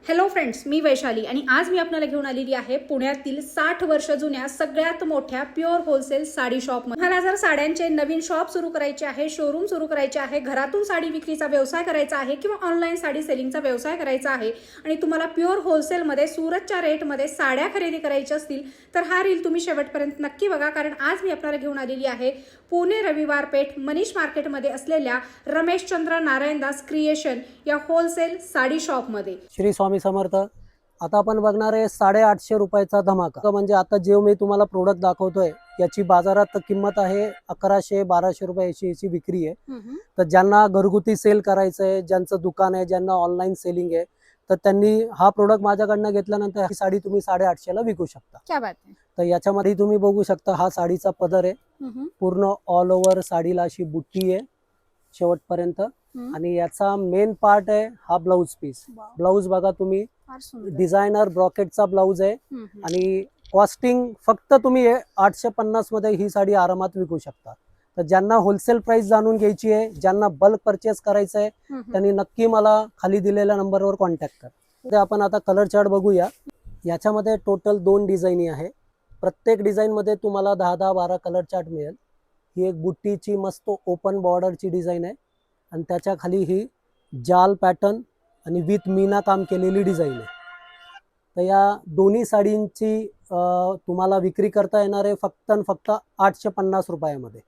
Hello friends, मी वैशाली आणि आज मी आपल्याला घेऊन आलेली आहे पुण्यातील 60 वर्ष जुन्या सगळ्यात मोठ्या प्युअर होलसेल साडी शॉप मध्ये। तुम्हाला जर साड्यांचे नवीन शॉप सुरू करायचे आहे, शोरूम सुरू करायचे आहे, घरातून साडी विक्रीचा व्यवसाय करायचा आहे किंवा ऑनलाईन साडी सेलिंगचा व्यवसाय करायचा आहे आणि तुम्हाला प्युअर होलसेल मध्ये सुरतच्या रेट मध्ये साड्या खरेदी करायच्या असतील तर हा रील तुम्ही शेवटपर्यंत नक्की बघा, कारण आज मी आपल्याला घेऊन आलेली आहे पुणे रविवार पेठ मनीष मार्केट मध्ये असलेल्या रमेशचंद्र नारायणदास क्रिएशन या होलसेल साडी शॉप मध्ये। श्री स्वामी समर्थ। आता आपण बघणार आहे 850 रुपयाचा धमाका। म्हणजे आता जे मी तुम्हाला प्रोडक्ट दाखवतोय याची बाजारात किंमत आहे 1100-1200 रुपये याची विक्री आहे। तर ज्यांना घरगुती सेल करायचं आहे, ज्यांचं दुकान आहे, ज्यांना ऑनलाईन सेलिंग आहे, तर त्यांनी हा प्रोडक्ट माझ्याकडनं घेतल्यानंतर ही साडी तुम्ही 850 ला विकू शकता। क्या बात आहे। तर याच्यामध्ये तुम्ही बघू शकता हा साडीचा पदर आहे, पूर्ण ऑल ओव्हर साडीला अशी बुट्टी आहे शेवटपर्यंत आणि याचा मेन पार्ट आहे हा ब्लाउज पीस। ब्लाउज बघा तुम्ही, डिझायनर ब्रॉकेटचा ब्लाउज आहे आणि कॉस्टिंग फक्त तुम्ही 850 मध्ये ही साडी आरामात विकू शकता। तर ज्यांना होलसेल प्राइस जाणून घ्यायची आहे, ज्यांना बल्क परचेस करायचं आहे, त्यांनी नक्की मला खाली दिलेल्या नंबरवर कॉन्टॅक्ट करा। तर आपण आता कलर चार्ट बघूया। याच्यामध्ये टोटल 2 डिझाईन आहे। प्रत्येक डिझाईन मध्ये तुम्हाला 10-12 कलर चार्ट मिळेल। ही एक बुट्टीची मस्त ओपन बॉर्डरची डिझाईन आहे आणि त्याच्या खाली ही जाल पॅटर्न आणि विथ मीना काम केलेली डिझाईन आहे। तर या दोन्ही साडींची तुम्हाला विक्री करता येणार आहे फक्त 850 रुपयामध्ये।